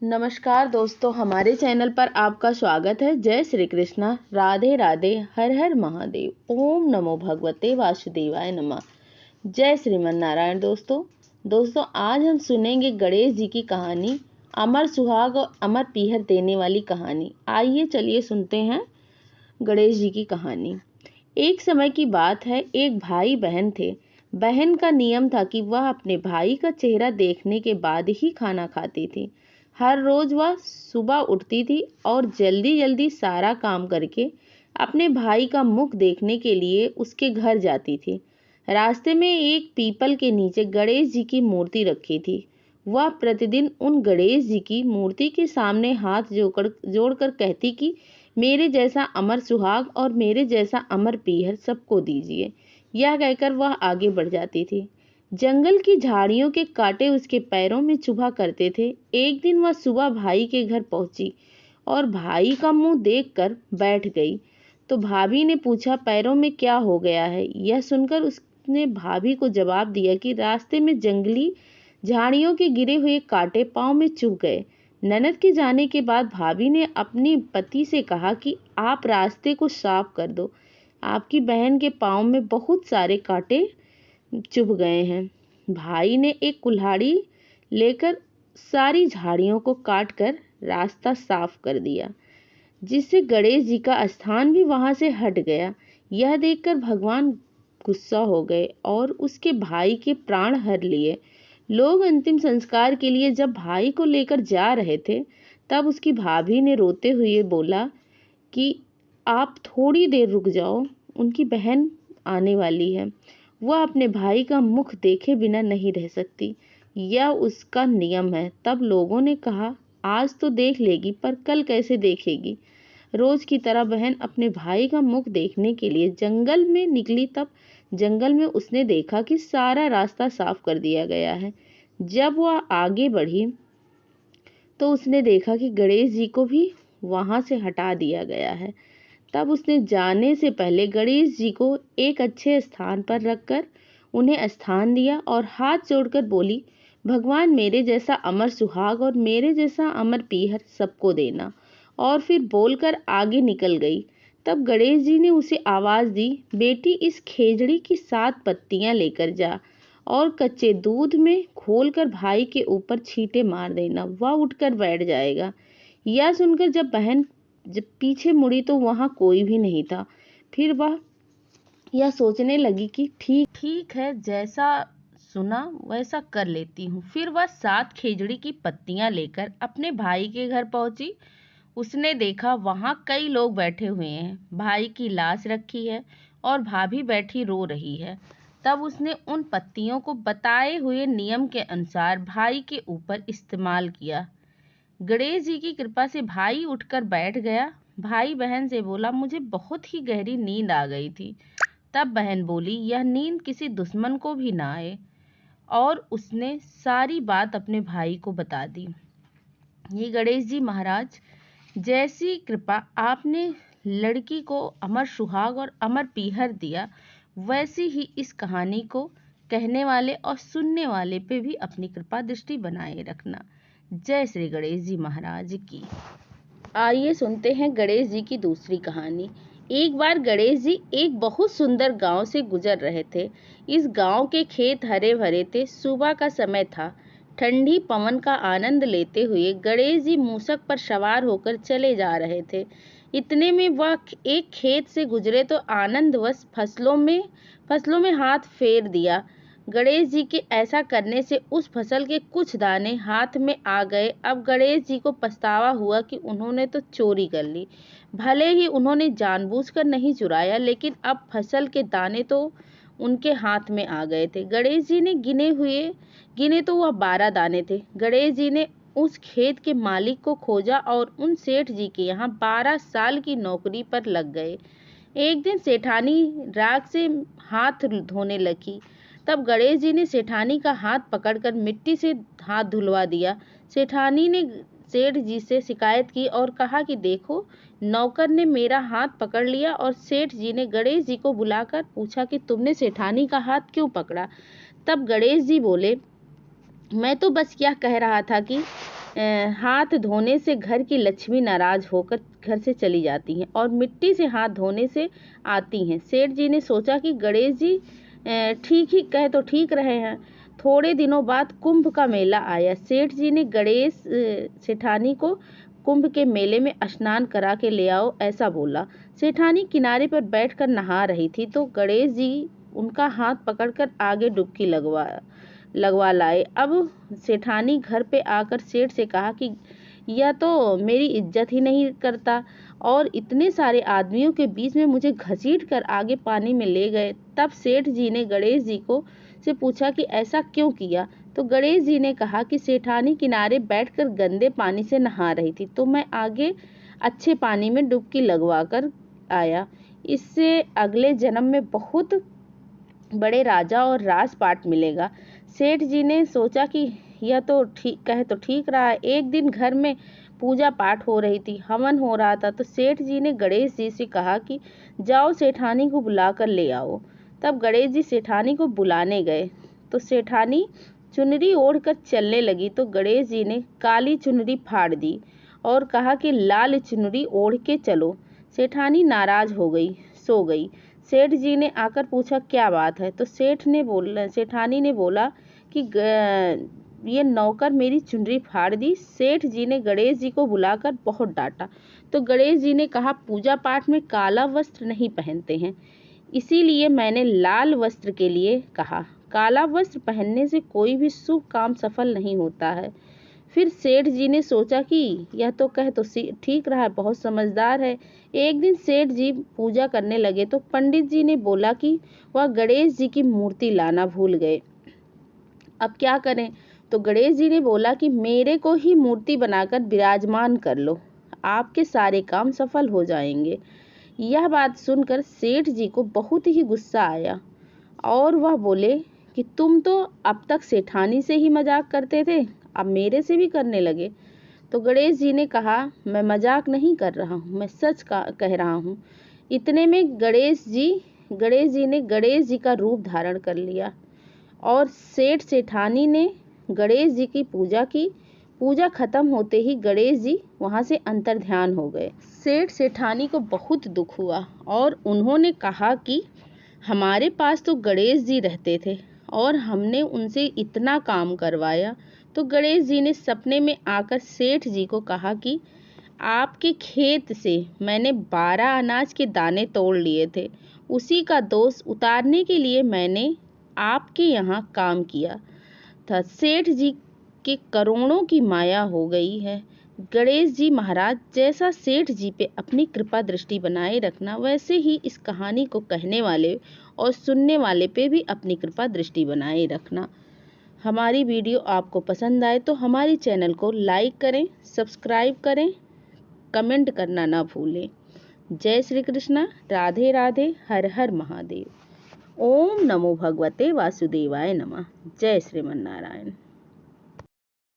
नमस्कार दोस्तों, हमारे चैनल पर आपका स्वागत है। जय श्री कृष्णा, राधे राधे, हर हर महादेव, ओम नमो भगवते वासुदेवाय नमः। जय श्रीमन नारायण। दोस्तों आज हम सुनेंगे गणेश जी की कहानी, अमर सुहाग और अमर पीहर देने वाली कहानी। आइए चलिए सुनते हैं गणेश जी की कहानी। एक समय की बात है, एक भाई बहन थे। बहन का नियम था कि वह अपने भाई का चेहरा देखने के बाद ही खाना खाती थी। हर रोज वह सुबह उठती थी और जल्दी जल्दी सारा काम करके अपने भाई का मुख देखने के लिए उसके घर जाती थी। रास्ते में एक पीपल के नीचे गणेश जी की मूर्ति रखी थी। वह प्रतिदिन उन गणेश जी की मूर्ति के सामने हाथ जोड़कर कहती कि मेरे जैसा अमर सुहाग और मेरे जैसा अमर पीहर सबको दीजिए। यह कहकर वह आगे बढ़ जाती थी। जंगल की झाड़ियों के कांटे उसके पैरों में चुभा करते थे। एक दिन वह सुबह भाई के घर पहुंची और भाई का मुंह देखकर बैठ गई। तो भाभी ने पूछा, पैरों में क्या हो गया है? यह सुनकर उसने भाभी को जवाब दिया कि रास्ते में जंगली झाड़ियों के गिरे हुए कांटे पांव में चुभ गए। ननद के जाने के बाद भाभी ने अपने पति से कहा कि आप रास्ते को साफ कर दो, आपकी बहन के पांव में बहुत सारे कांटे चुभ गए हैं। भाई ने एक कुल्हाड़ी लेकर सारी झाड़ियों को काटकर रास्ता साफ कर दिया, जिससे गणेश जी का स्थान भी वहां से हट गया। यह देखकर भगवान गुस्सा हो गए और उसके भाई के प्राण हर लिए। लोग अंतिम संस्कार के लिए जब भाई को लेकर जा रहे थे, तब उसकी भाभी ने रोते हुए बोला कि आप थोड़ी देर रुक जाओ, उनकी बहन आने वाली है। वह अपने भाई का मुख देखे बिना नहीं रह सकती, यह उसका नियम है। तब लोगों ने कहा, आज तो देख लेगी, पर कल कैसे देखेगी? रोज की तरह बहन अपने भाई का मुख देखने के लिए जंगल में निकली। तब जंगल में उसने देखा कि सारा रास्ता साफ कर दिया गया है। जब वह आगे बढ़ी तो उसने देखा कि गणेश जी को भी वहां से हटा दिया गया है। तब उसने जाने से पहले गणेश जी को एक अच्छे स्थान पर रखकर उन्हें स्थान दिया और हाथ जोड़कर बोली, भगवान मेरे जैसा अमर सुहाग और मेरे जैसा अमर पीहर सबको देना। और फिर बोलकर आगे निकल गई। तब गणेश जी ने उसे आवाज दी, बेटी इस खेजड़ी की 7 पत्तियां लेकर जा और कच्चे दूध में घोलकर भाई के ऊपर छींटे मार देना, वह उठकर बैठ जाएगा। यह सुनकर जब पीछे मुड़ी तो वहां कोई भी नहीं था। फिर वह यह सोचने लगी कि ठीक है, जैसा सुना वैसा कर लेती हूँ। फिर वह 7 खेजड़ी की पत्तियां लेकर अपने भाई के घर पहुंची। उसने देखा वहां कई लोग बैठे हुए हैं, भाई की लाश रखी है और भाभी बैठी रो रही है। तब उसने उन पत्तियों को बताए हुए नियम के अनुसार भाई के ऊपर इस्तेमाल किया। गणेश जी की कृपा से भाई उठकर बैठ गया। भाई बहन से बोला, मुझे बहुत ही गहरी नींद आ गई थी। तब बहन बोली, यह नींद किसी दुश्मन को भी ना आए। और उसने सारी बात अपने भाई को बता दी। ये गणेश जी महाराज, जैसी कृपा आपने लड़की को अमर सुहाग और अमर पीहर दिया, वैसी ही इस कहानी को कहने वाले और सुनने वाले पे भी अपनी कृपा दृष्टि बनाए रखना। जय श्री गणेश जी महाराज की। आइए सुनते हैं गणेश जी की दूसरी कहानी। एक बार गणेश जी एक बहुत सुंदर गांव से गुजर रहे थे। इस गांव के खेत हरे भरे थे। सुबह का समय था। ठंडी पवन का आनंद लेते हुए गणेश जी मूषक पर सवार होकर चले जा रहे थे। इतने में वह एक खेत से गुजरे तो आनंदवश फसलों में हाथ फेर दिया। गणेश जी के ऐसा करने से उस फसल के कुछ दाने हाथ में आ गए। अब गणेश जी को पछतावा हुआ कि उन्होंने तो चोरी कर ली। भले ही उन्होंने जानबूझकर नहीं चुराया, लेकिन अब फसल के दाने तो उनके हाथ में आ गए थे। गणेश जी ने गिने तो वह 12 दाने थे। गणेश जी ने उस खेत के मालिक को खोजा और उन सेठ जी के यहाँ 12 साल की नौकरी पर लग गए। एक दिन सेठानी राख से हाथ धोने लगी। तब गणेश जी ने सेठानी का हाथ पकड़कर मिट्टी से हाथ धुलवा दिया। सेठानी ने सेठ जी से शिकायत की और कहा कि देखो, नौकर ने मेरा हाथ पकड़ लिया। और सेठ जी ने गणेश जी को बुलाकर पूछा कि तुमने सेठानी का हाथ क्यों पकड़ा? तब गणेश जी बोले, मैं तो बस यह कह रहा था कि हाथ धोने से घर की लक्ष्मी नाराज होकर घर से चली जाती हैं और मिट्टी से हाथ धोने से आती हैं। सेठ जी ने सोचा कि गणेश जी ठीक ही कह तो ठीक रहे हैं। थोड़े दिनों बाद कुंभ का मेला आया। सेठ जी ने गणेश सेठानी को कुंभ के मेले में स्नान करा के ले आओ ऐसा बोला। सेठानी किनारे पर बैठकर नहा रही थी तो गणेश जी उनका हाथ पकड़कर आगे डुबकी लगवा लाए। अब सेठानी घर पे आकर सेठ से कहा कि यह तो मेरी इज्जत ही नहीं करता और इतने सारे आदमियों के बीच में मुझे घसीट कर आगे पानी में ले गए। तब सेठ जी ने गणेश जी को से पूछा कि ऐसा क्यों किया, तो गणेश जी ने कहा कि सेठानी किनारे बैठकर गंदे पानी से नहा रही थी तो मैं आगे अच्छे पानी में डुबकी लगवा कर आया। इससे अगले जन्म में बहुत बड़े राजा और राजपाट मिलेगा। सेठ जी ने सोचा कि यह तो ठीक रहा है। एक दिन घर में पूजा पाठ हो रही थी, हवन हो रहा था तो सेठ जी ने गणेश जी से कहा कि जाओ सेठानी को बुला कर ले आओ। तब गणेश जी सेठानी को बुलाने गए तो सेठानी चुनरी ओढ़कर चलने लगी तो गणेश जी ने काली चुनरी फाड़ दी और कहा कि लाल चुनरी ओढ़ के चलो। सेठानी नाराज हो गई, सो गई। सेठ जी ने आकर पूछा क्या बात है, तो सेठानी ने बोला कि ये नौकर मेरी चुनरी फाड़ दी। सेठ जी ने गणेश जी को बुलाकर बहुत डांटा तो गणेश जी ने कहा पूजा पाठ में काला वस्त्र नहीं पहनते हैं, इसीलिए मैंने लाल वस्त्र के लिए कहा। काला वस्त्र पहनने से कोई भी शुभ काम सफल नहीं होता है। फिर सेठ जी ने सोचा कि यह तो कह तो ठीक रहा है, बहुत समझदार है। एक दिन सेठ जी पूजा करने लगे तो पंडित जी ने बोला कि वह गणेश जी की मूर्ति लाना भूल गए, अब क्या करें। तो गणेश जी ने बोला कि मेरे को ही मूर्ति बनाकर विराजमान कर लो, आपके सारे काम सफल हो जाएंगे। यह बात सुनकर सेठ जी को बहुत ही गुस्सा आया और वह बोले कि तुम तो अब तक सेठानी से ही मजाक करते थे, अब मेरे से भी करने लगे। तो गणेश जी ने कहा मैं मजाक नहीं कर रहा हूँ, मैं सच कह रहा हूँ। इतने में गणेश जी ने गणेश जी का रूप धारण कर लिया और सेठानी ने गणेश जी की पूजा की। पूजा खत्म होते ही गणेश जी वहां से अंतर्ध्यान हो गए। सेठानी को बहुत दुख हुआ और उन्होंने कहा कि हमारे पास तो गणेश जी रहते थे और हमने उनसे इतना काम करवाया। तो गणेश जी ने सपने में आकर सेठ जी को कहा कि आपके खेत से मैंने 12 अनाज के दाने तोड़ लिए थे, उसी का दोष उतारने के लिए मैंने आपके यहाँ काम किया था। सेठ जी के करोड़ों की माया हो गई है। गणेश जी महाराज, जैसा सेठ जी पे अपनी कृपा दृष्टि बनाए रखना, वैसे ही इस कहानी को कहने वाले और सुनने वाले पे भी अपनी कृपा दृष्टि बनाए रखना। हमारी वीडियो आपको पसंद आए तो हमारे चैनल को लाइक करें, सब्सक्राइब करें, कमेंट करना ना भूलें। जय श्री कृष्णा, राधे राधे, हर हर महादेव। ओम नमो भगवते वासुदेवाय नमः। जय श्रीमन्नारायण।